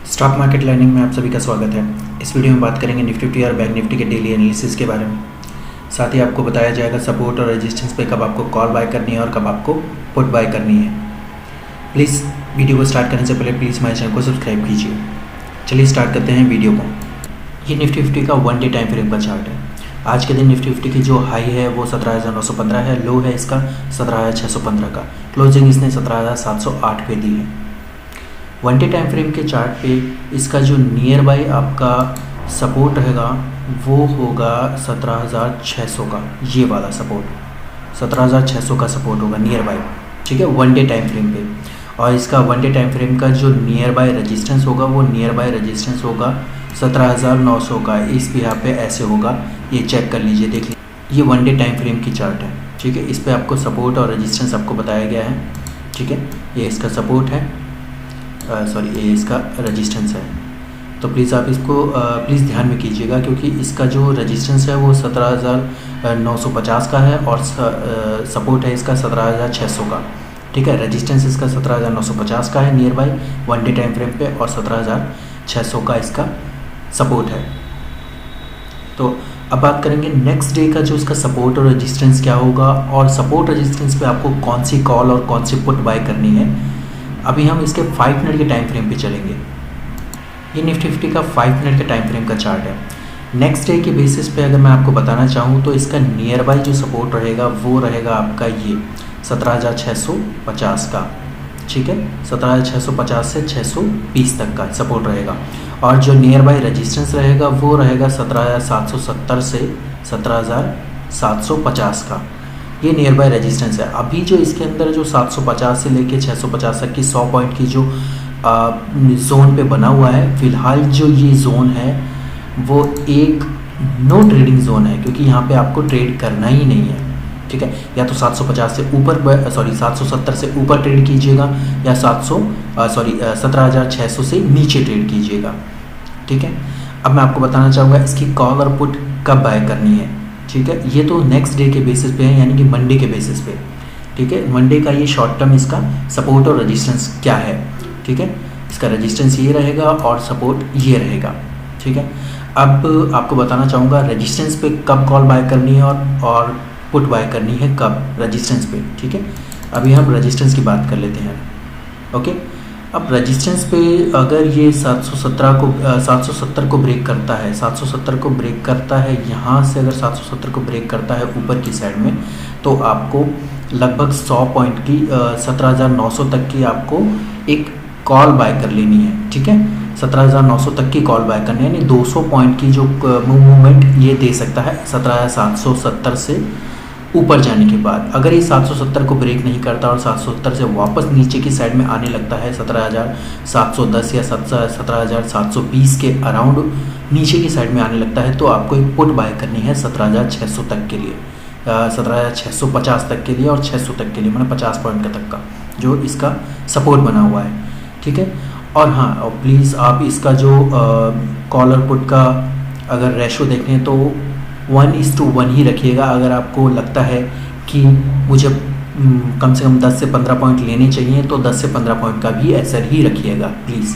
Stock market learning में आप सभी का स्वागत है। इस वीडियो में बात करेंगे निफ्टी और बैंक निफ्टी के डेली एनालिसिस के बारे में। साथ ही आपको बताया जाएगा सपोर्ट और रेजिस्टेंस पे कब आपको कॉल बाय करनी है और कब आपको पुट बाय करनी है। प्लीज़ वीडियो को स्टार्ट करने से पहले प्लीज़ हमारे चैनल को सब्सक्राइब कीजिए। चलिए स्टार्ट करते हैं वीडियो को। ये निफ्टी का 1 डे टाइम फ्रेम का चार्ट है। आज के दिन निफ्टी की जो हाई है वो 17,915 है, लो है इसका 17,615 का, क्लोजिंग इसने 17,708 पे दी है। 1 डे टाइम फ्रेम के चार्ट पे इसका जो नियर बाय आपका सपोर्ट रहेगा वो होगा 17,600 का, ये वाला सपोर्ट 17,600 का सपोर्ट होगा नियर बाय, ठीक है, 1 डे टाइम फ्रेम पे। और इसका 1 डे टाइम फ्रेम का जो नियर बाय रेजिस्टेंस होगा वो नियर बाय रेजिस्टेंस होगा 17,900 का। इस पे यहाँ पे ऐसे होगा, ये चेक कर लीजिए, देख लीजिए। ये 1 डे टाइम फ्रेम की चार्ट है, ठीक है। इस पे आपको सपोर्ट और रेजिस्टेंस आपको बताया गया है, ठीक है। ये इसका सपोर्ट है, ये इसका रेजिस्टेंस है। तो प्लीज़ आप इसको प्लीज़ ध्यान में कीजिएगा, क्योंकि इसका जो रेजिस्टेंस है वो 17,950 का है और सपोर्ट है इसका 17,600 का, ठीक है। रेजिस्टेंस इसका 17,950 का है near by 1 day time frame पे और 17,600 का इसका सपोर्ट है। तो अब बात करेंगे नेक्स्ट डे का जो इसका सपोर्ट और रेजिस्टेंस क्या होगा, और सपोर्ट रेजिस्टेंस पे आपको कौन सी कॉल और कौन सी पुट बाय करनी है। अभी हम इसके 5 मिनट के टाइम फ्रेम पे चलेंगे। ये निफ्टी का 5 मिनट के टाइम फ्रेम का चार्ट है। नेक्स्ट डे के बेसिस पे अगर मैं आपको बताना चाहूँ तो इसका नियर बाय जो सपोर्ट रहेगा वो रहेगा आपका ये 17,650 का, ठीक है। 17,650 से 620 तक का सपोर्ट रहेगा। और जो नियर बाय रेजिस्टेंस रहेगा वो रहेगा 17,770 से 17,750 का, ये नियर बाय रेजिस्टेंस है। अभी जो इसके अंदर जो 750 से लेके 650 तक की 100 पॉइंट की जो जोन पे बना हुआ है, फिलहाल जो ये जोन है वो एक नो ट्रेडिंग जोन है, क्योंकि यहाँ पे आपको ट्रेड करना ही नहीं है, ठीक है। या तो 750 से ऊपर 770 से ऊपर ट्रेड कीजिएगा या 17,600 से नीचे ट्रेड कीजिएगा, ठीक है। अब मैं आपको बताना चाहूँगा इसकी कॉल और पुट कब बाय करनी है, ठीक है। ये तो नेक्स्ट डे के बेसिस पे है, यानी कि मंडे के बेसिस पे, ठीक है। मंडे का ये शॉर्ट टर्म इसका सपोर्ट और रेजिस्टेंस क्या है, ठीक है। इसका रेजिस्टेंस ये रहेगा और सपोर्ट ये रहेगा, ठीक है। अब आपको बताना चाहूँगा रेजिस्टेंस पे कब कॉल बाय करनी है और पुट बाय करनी है कब, रेजिस्टेंस पे, ठीक है। अभी हम रेजिस्टेंस की बात कर लेते हैं, ओके। अब रेजिस्टेंस पे अगर ये 770 को ब्रेक करता है, 770 को ब्रेक करता है, यहाँ से अगर 770 को ब्रेक करता है ऊपर की साइड में, तो आपको लगभग 100 पॉइंट की 17,900 तक की आपको एक कॉल बाय कर लेनी है, ठीक है। 17,900 तक की कॉल बाय करनी है, यानी 200 पॉइंट की जो मूवमेंट ये दे सकता है 17,770 से ऊपर जाने के बाद। अगर ये 770 को ब्रेक नहीं करता और 770 से वापस नीचे की साइड में आने लगता है 17,710 या 17,720 के अराउंड नीचे की साइड में आने लगता है, तो आपको एक पुट बाय करनी है 17,600 तक के लिए, 17,650 तक के लिए और 600 तक के लिए, मतलब 50 पॉइंट तक का जो इसका सपोर्ट बना हुआ है, ठीक है। और हाँ, प्लीज़ आप इसका जो कॉल और पुट का अगर रेशो देखें तो 1:1 ही रखिएगा। अगर आपको लगता है कि मुझे कम से कम 10 से 15 पॉइंट लेने चाहिए तो 10 से 15 पॉइंट का भी ऐसा ही रखिएगा प्लीज़।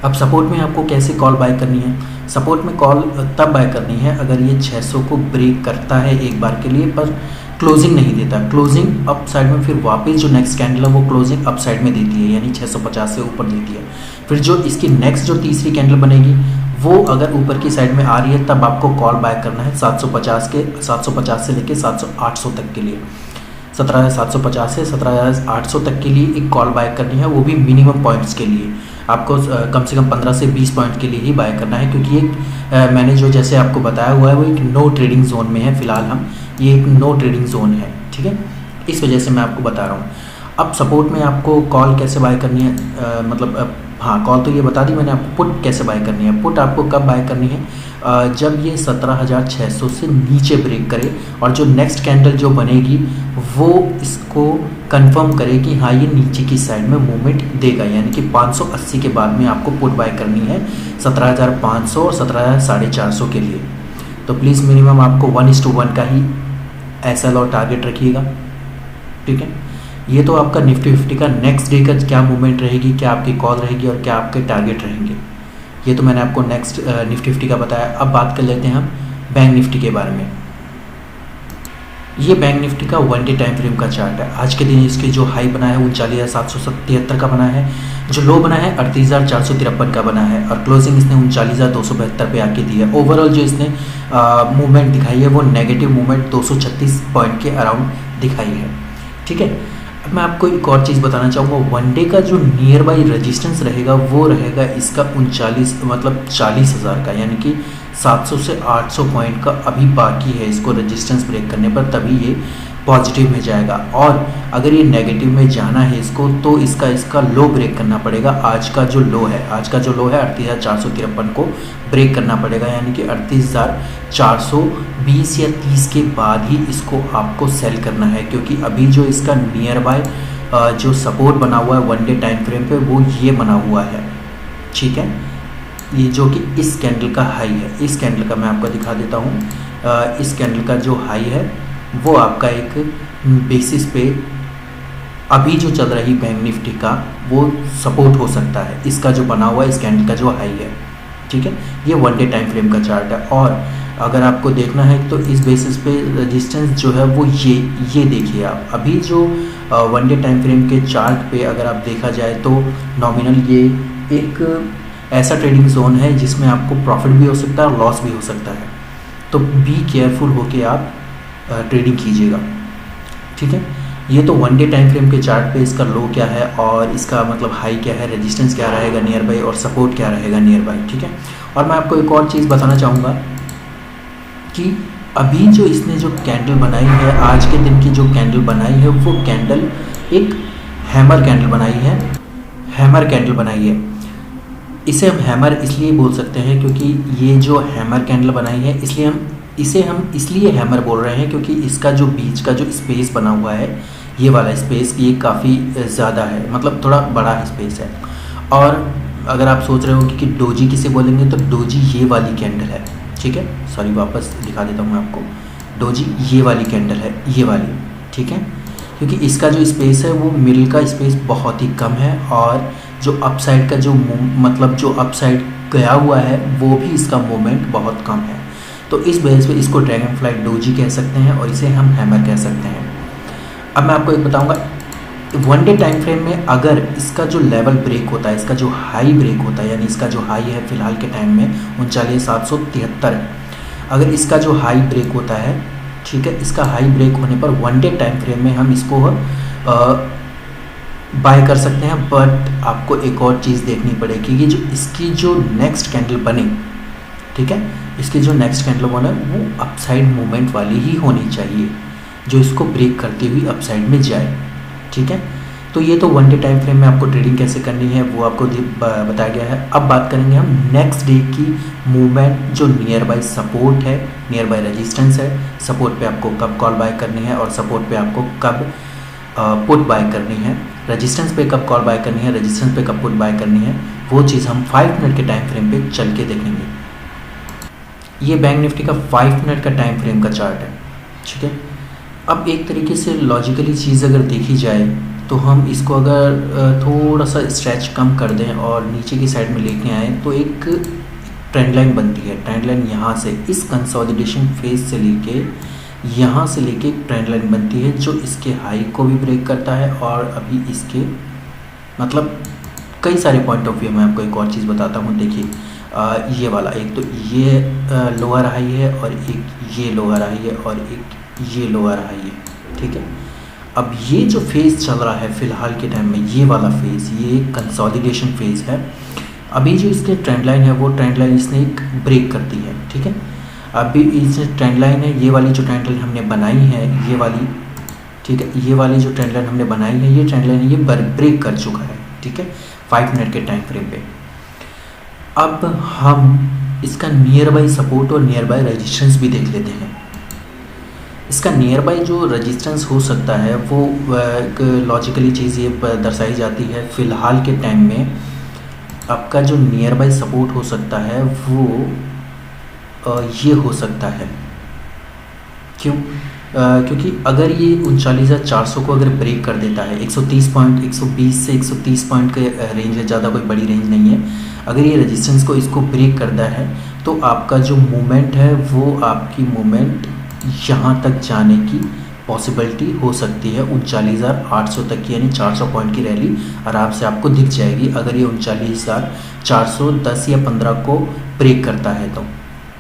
अब सपोर्ट में आपको कैसे कॉल बाय करनी है, सपोर्ट में कॉल तब बाय करनी है अगर ये 600 को ब्रेक करता है एक बार के लिए पर क्लोजिंग नहीं देता, क्लोजिंग अप साइड में, फिर वापस जो नेक्स्ट कैंडल है वो क्लोजिंग अप साइड में देती है, यानी 650 से ऊपर देती है। फिर जो इसकी नेक्स्ट जो तीसरी कैंडल बनेगी वो अगर ऊपर की साइड में आ रही है तब आपको कॉल बाय करना है 750 से लेके 800 तक के लिए, 17,750 से 17,800 तक के लिए एक कॉल बाय करनी है, वो भी मिनिमम पॉइंट्स के लिए। आपको कम से कम 15 से 20 पॉइंट के लिए ही बाय करना है, क्योंकि एक मैंने जो जैसे आपको बताया हुआ है वो एक नो ट्रेडिंग जोन में है फिलहाल हम, ये एक नो ट्रेडिंग जोन है, ठीक है। इस वजह से मैं आपको बता रहा हूँ। अब सपोर्ट में आपको कॉल कैसे बाय करनी है, हाँ, कॉल तो ये बता दी मैंने आपको। पुट कैसे बाय करनी है, पुट आपको कब बाय करनी है, जब ये 17,600 से नीचे ब्रेक करे और जो नेक्स्ट कैंडल जो बनेगी वो इसको कंफर्म करे कि हाँ ये नीचे की साइड में मूवमेंट देगा, यानी कि 580 के बाद में आपको पुट बाय करनी है 17,500 और 17,450 के लिए। तो प्लीज़ मिनिमम आपको 1:1 का ही SL और टारगेट रखिएगा, ठीक है। ये तो आपका निफ्टी 50 का नेक्स्ट डे का क्या मूवमेंट रहेगी, क्या आपकी कॉल रहेगी और क्या आपके टारगेट रहेंगे, ये तो मैंने आपको नेक्स्ट निफ्टी 50 का बताया। अब बात कर लेते हैं हम बैंक निफ्टी के बारे में। ये बैंक निफ्टी का 1 डे टाइम फ्रेम का चार्ट है। आज के दिन इसके जो हाई बना है 39,773 का बना है, जो लो बना है 38,453 का बना है और क्लोजिंग इसने 39,272 पे आके दी है। ओवरऑल जो इसने मूवमेंट दिखाई है वो नेगेटिव मूवमेंट 236 पॉइंट के अराउंड दिखाई है। ठीक है, अब मैं आपको एक और चीज़ बताना चाहूँगा। 1 डे का जो नियर बाई रजिस्टेंस रहेगा वो रहेगा इसका 40,000 का, यानी कि 700 से 800 पॉइंट का अभी बाकी है इसको रजिस्टेंस ब्रेक करने पर, तभी ये पॉजिटिव में जाएगा। और अगर ये नेगेटिव में जाना है इसको तो इसका लो ब्रेक करना पड़ेगा। आज का जो लो है 38,453 को ब्रेक करना पड़ेगा, यानी कि 38,420 या 30 के बाद ही इसको आपको सेल करना है, क्योंकि अभी जो इसका नियर बाय जो सपोर्ट बना हुआ है 1 डे टाइम फ्रेम पे वो ये बना हुआ है। ठीक है, ये जो कि इस कैंडल का हाई है, इस कैंडल का मैं आपको दिखा देता हूँ। इस कैंडल का जो हाई है वो आपका एक बेसिस पे अभी जो चल रही बैंक निफ्टी का वो सपोर्ट हो सकता है। इसका जो बना हुआ है इस कैंडल का जो हाई है, ठीक है, ये 1 डे टाइम फ्रेम का चार्ट है। और अगर आपको देखना है तो इस बेसिस पे रेजिस्टेंस जो है वो ये देखिए आप, अभी जो 1 डे टाइम फ्रेम के चार्ट पे अगर आप देखा जाए तो नॉमिनल ये एक ऐसा ट्रेडिंग जोन है जिसमें आपको प्रॉफिट भी हो सकता है और लॉस भी हो सकता है। तो बी केयरफुल होके आप ट्रेडिंग कीजिएगा। ठीक है, ये तो 1 डे टाइम फ्रेम के चार्ट पे इसका लो क्या है और इसका मतलब हाई क्या है, रेजिस्टेंस क्या रहेगा नियर बाई और सपोर्ट क्या रहेगा नियर बाई। ठीक है, और मैं आपको एक और चीज़ बताना चाहूँगा कि अभी जो इसने जो कैंडल बनाई है, आज के दिन की जो कैंडल बनाई है वो कैंडल एक हैमर कैंडल बनाई है, हैमर कैंडल बनाई है। इसे हम हैमर इसलिए बोल सकते हैं क्योंकि ये जो हैमर कैंडल बनाई है इसे हम इसलिए हैमर बोल रहे हैं क्योंकि इसका जो बीच का जो स्पेस बना हुआ है, ये वाला स्पेस, ये काफ़ी ज़्यादा है, मतलब थोड़ा बड़ा स्पेस है। और अगर आप सोच रहे हो कि डोजी किसे बोलेंगे तो डोजी ये वाली कैंडल है। ठीक है, सॉरी वापस दिखा देता हूँ मैं आपको, डोजी ये वाली कैंडल है, ये वाली। ठीक है, क्योंकि इसका जो स्पेस है वो मिडिल का स्पेस बहुत ही कम है और जो अपसाइड का जो मतलब जो अपसाइड गया हुआ है वो भी इसका मूवमेंट बहुत कम है। तो इस बेस पे इसको ड्रैगन फ्लाई डोजी कह सकते हैं और इसे हम हैमर कह सकते हैं। अब मैं आपको एक बताऊंगा, 1 डे टाइम फ्रेम में अगर इसका जो लेवल ब्रेक होता है, इसका जो हाई ब्रेक होता है, यानी इसका जो हाई है फिलहाल के टाइम में 39,773 है, अगर इसका जो हाई ब्रेक होता है, ठीक है, इसका हाई ब्रेक होने पर 1 डे टाइम फ्रेम में हम इसको बाय कर सकते हैं। बट आपको एक और चीज़ देखनी पड़ेगी, ये जो इसकी जो नेक्स्ट कैंडल बने, ठीक है, इसकी जो नेक्स्ट कैंडल बने वो अपसाइड मूवमेंट वाली ही होनी चाहिए, जो इसको ब्रेक करती हुई अपसाइड में जाए। ठीक है, तो ये तो 1 डे टाइम फ्रेम में आपको ट्रेडिंग कैसे करनी है वो आपको बताया गया है। अब बात करेंगे हम नेक्स्ट डे की मूवमेंट, जो नियर बाय सपोर्ट है, नियर बाय रेजिस्टेंस है, सपोर्ट पे आपको कब कॉल बाय करनी है और सपोर्ट पे आपको कब पुट बाय करनी है, रेजिस्टेंस पे कब कॉल बाय करनी है, रेजिस्टेंस पे कब पुट बाय करनी है, वो चीज़ हम 5 मिनट के टाइम फ्रेम पे चल के देखेंगे। ये बैंक निफ्टी का 5 मिनट का टाइम फ्रेम का चार्ट है। ठीक है, अब एक तरीके से लॉजिकली चीज़ अगर देखी जाए तो हम इसको अगर थोड़ा सा स्ट्रेच कम कर दें और नीचे की साइड में लेके आए तो एक ट्रेंड लाइन बनती है। ट्रेंड लाइन यहाँ से इस कंसोलिडेशन फेज से लेके यहाँ से लेके एक ट्रेंड लाइन बनती है जो इसके हाई को भी ब्रेक करता है और अभी इसके मतलब कई सारे पॉइंट ऑफ व्यू में आपको एक और चीज़ बताता हूँ। देखिए ये वाला, एक तो ये लोअर हाई है और एक ये लोअर हाई है और एक ये लोअर हाई है। ठीक है, अब ये जो फेज़ चल रहा है फ़िलहाल के टाइम में, ये वाला फेज़, ये कंसोलिडेशन फेज़ है। अभी जो इसके ट्रेंड लाइन है वो ट्रेंड लाइन इसने एक ब्रेक करती है। ठीक है, अभी इस ट्रेंड लाइन है, ये वाली जो ट्रेंड लाइन हमने बनाई है, ये वाली, ठीक है, ये वाली जो ट्रेंड लाइन हमने बनाई है, ये ट्रेंड लाइन ये ब्रेक कर चुका है। ठीक है, 5 मिनट के टाइम फ्रेम पे। अब हम इसका नियर बाई सपोर्ट और नियर बाई रेजिस्टेंस भी देख लेते हैं। इसका नियर बाई जो रेजिस्टेंस हो सकता है वो एक लॉजिकली चीज़ ये दर्शाई जाती है, फ़िलहाल के टाइम में आपका जो नियर बाई सपोर्ट हो सकता है वो ये हो सकता है। क्यों? क्योंकि अगर ये 39,400 को अगर ब्रेक कर देता है, 130 पॉइंट, 120 से 130 पॉइंट के रेंज है, ज़्यादा कोई बड़ी रेंज नहीं है। अगर ये रेजिस्टेंस को इसको ब्रेक करता है तो आपका जो मूवमेंट है वो आपकी मूवमेंट यहाँ तक जाने की पॉसिबिलिटी हो सकती है 39,800 तक की, यानी 400 पॉइंट की रैली आराम से आपको दिख जाएगी अगर ये 39,410 या 15 को ब्रेक करता है तो।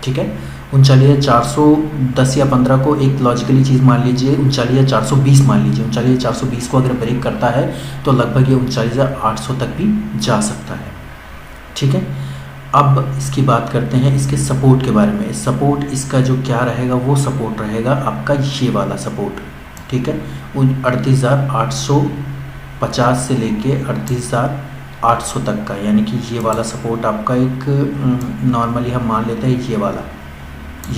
ठीक है, 39,410 या 15 को एक लॉजिकली चीज़ मान लीजिए, 39,420 मान लीजिए, 39,420 को अगर ब्रेक करता है तो लगभग ये 39,800 तक भी जा सकता है। ठीक है, अब इसकी बात करते हैं इसके सपोर्ट के बारे में। सपोर्ट इसका जो क्या रहेगा, वो सपोर्ट रहेगा आपका ये वाला सपोर्ट। ठीक है, 38,850 से लेके 38,800 तक का, यानी कि ये वाला सपोर्ट आपका एक नॉर्मली हम मान लेते हैं ये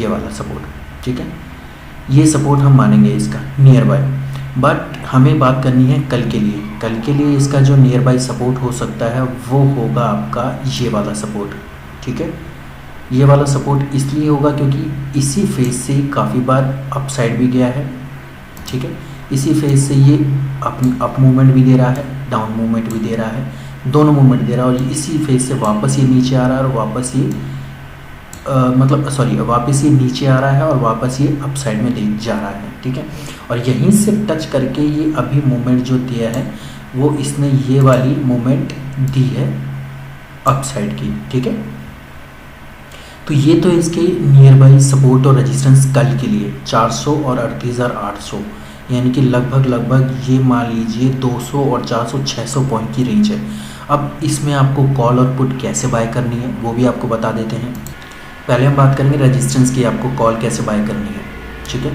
वाला सपोर्ट। ठीक है, ये सपोर्ट हम मानेंगे इसका नियर बाय। बट हमें बात करनी है कल के लिए। कल के लिए इसका जो नियर बाय सपोर्ट हो सकता है वो होगा आपका ये वाला सपोर्ट। ठीक है, ये वाला सपोर्ट इसलिए होगा क्योंकि इसी फेज से काफ़ी बार अप साइड भी गया है। ठीक है, इसी फेज से ये अप मूवमेंट भी दे रहा है, डाउन मूवमेंट भी दे रहा है, दोनों मूवमेंट दे रहा है, और इसी फेज से वापस ये नीचे आ रहा है और वापस ये वापस ये नीचे आ रहा है और वापस ये अप साइड में जा रहा है। ठीक है, और यहीं से टच करके ये अभी मूवमेंट जो दिया है वो इसने ये वाली मूवमेंट दी है अप साइड की। ठीक है, तो ये तो इसके नियर बाई सपोर्ट और रेजिस्टेंस कल के लिए 400 और 38,800, यानी कि लगभग ये मान लीजिए 200 और 400 600 पॉइंट की रेंज है। अब इसमें आपको कॉल और पुट कैसे बाय करनी है वो भी आपको बता देते हैं। पहले हम बात करेंगे रेजिस्टेंस की, आपको कॉल कैसे बाय करनी है। ठीक है,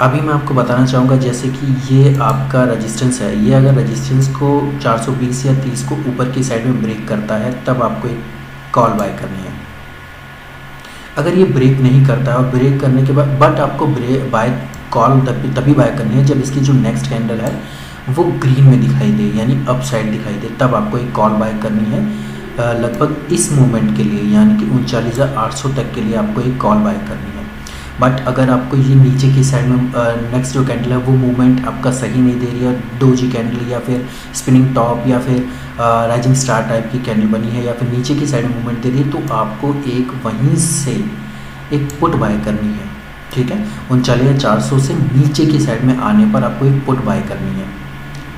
अभी मैं आपको बताना चाहूँगा जैसे कि ये आपका रेजिस्टेंस है, ये अगर रेजिस्टेंस को 420 या 30 को ऊपर की साइड में ब्रेक करता है तब आपको एक कॉल बाय करनी है। अगर ये ब्रेक नहीं करता है और ब्रेक करने के बाद बट आपको कॉल तभी बाय करनी है जब इसकी जो नेक्स्ट कैंडल है वो ग्रीन में दिखाई दे, यानी अप साइड दिखाई दे, तब आपको एक कॉल बाय करनी है लगभग इस मूवमेंट के लिए, यानी कि 39,800 तक के लिए आपको एक कॉल बाय करनी है। बट अगर आपको ये नीचे की साइड में नेक्स्ट जो कैंडल है वो मूवमेंट आपका सही नहीं दे रही है, डोजी कैंडल या फिर स्पिनिंग टॉप या फिर राइजिंग स्टार टाइप की कैंडल बनी है या फिर नीचे की साइड में मूवमेंट दे रही है, तो आपको एक वहीं से एक पुट बाय करनी है। ठीक है, 39,400 से नीचे की साइड में आने पर आपको एक पुट बाय करनी है।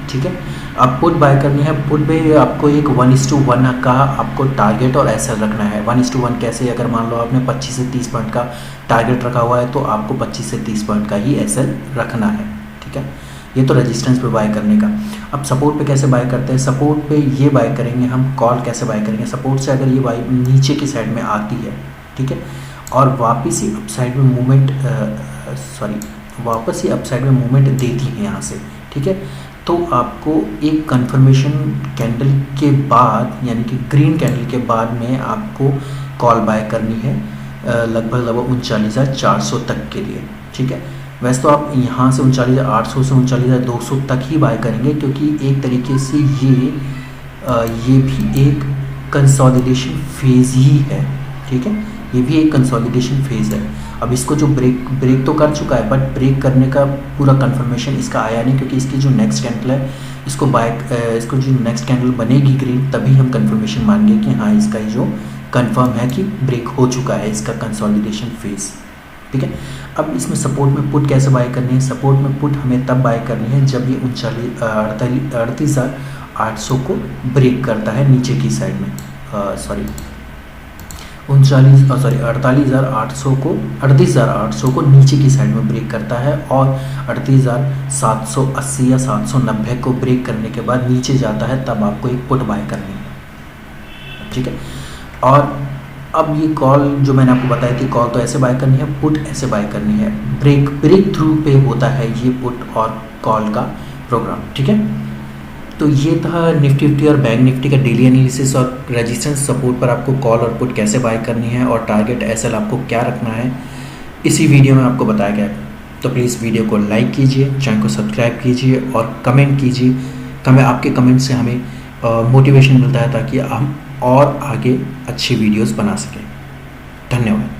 ठीक है, अब पुट बाय करनी है, पुट में आपको एक 1:1 का आपको टारगेट और एसएल रखना है। 1:1 कैसे, अगर मान लो आपने 25 से 30 पॉइंट का टारगेट रखा हुआ है तो आपको 25 से 30 पॉइंट का ही एसएल रखना है। ठीक है, ये तो रेजिस्टेंस पे बाय करने का। अब सपोर्ट पे कैसे बाय करते हैं, सपोर्ट पे ये बाय करेंगे हम, कॉल कैसे बाय करेंगे, सपोर्ट से अगर ये बाय नीचे की साइड में आती है, ठीक है, और वापस ही अप साइड में मूवमेंट देती है यहाँ से, ठीक है, तो आपको एक कंफर्मेशन कैंडल के बाद, यानी कि ग्रीन कैंडल के बाद में आपको कॉल बाय करनी है लगभग 39,400 तक के लिए। ठीक है, वैसे तो आप यहाँ से 39,800 से 39,200 तक ही बाय करेंगे, क्योंकि एक तरीके से ये भी एक कंसोलिडेशन फेज़ ही है। ठीक है, ये भी एक कंसोलिडेशन फेज़ है। अब इसको जो ब्रेक तो कर चुका है, बट ब्रेक करने का पूरा कंफर्मेशन इसका आया नहीं, क्योंकि इसकी जो नेक्स्ट कैंडल है इसको जो नेक्स्ट कैंडल बनेगी ग्रीन, तभी हम कंफर्मेशन मानेंगे कि हाँ इसका ये जो कंफर्म है कि ब्रेक हो चुका है इसका कंसोलिडेशन फेज़। ठीक है, अब इसमें सपोर्ट में पुट कैसे बाय करनी है, सपोर्ट में पुट हमें तब बाय करनी है जब ये 38,800 को ब्रेक करता है नीचे की साइड में, 38,800 को नीचे की साइड में ब्रेक करता है और 38,780 या 790 को ब्रेक करने के बाद नीचे जाता है, तब आपको एक पुट बाय करनी है। ठीक है, और अब ये कॉल जो मैंने आपको बताई थी, कॉल तो ऐसे बाय करनी है, पुट ऐसे बाय करनी है। ब्रेक थ्रू पे होता है ये पुट और कॉल का प्रोग्राम। ठीक है, तो ये था निफ्टी और बैंक निफ्टी का डेली एनालिसिस और रेजिस्टेंस सपोर्ट पर आपको कॉल और पुट कैसे बाय करनी है और टारगेट एसएल आपको क्या रखना है, इसी वीडियो में आपको बताया गया है। तो प्लीज़ वीडियो को लाइक कीजिए, चैनल को सब्सक्राइब कीजिए और कमेंट कीजिए। आपके कमेंट से हमें मोटिवेशन मिलता है ताकि हम और आगे अच्छी वीडियोस बना सकें। धन्यवाद।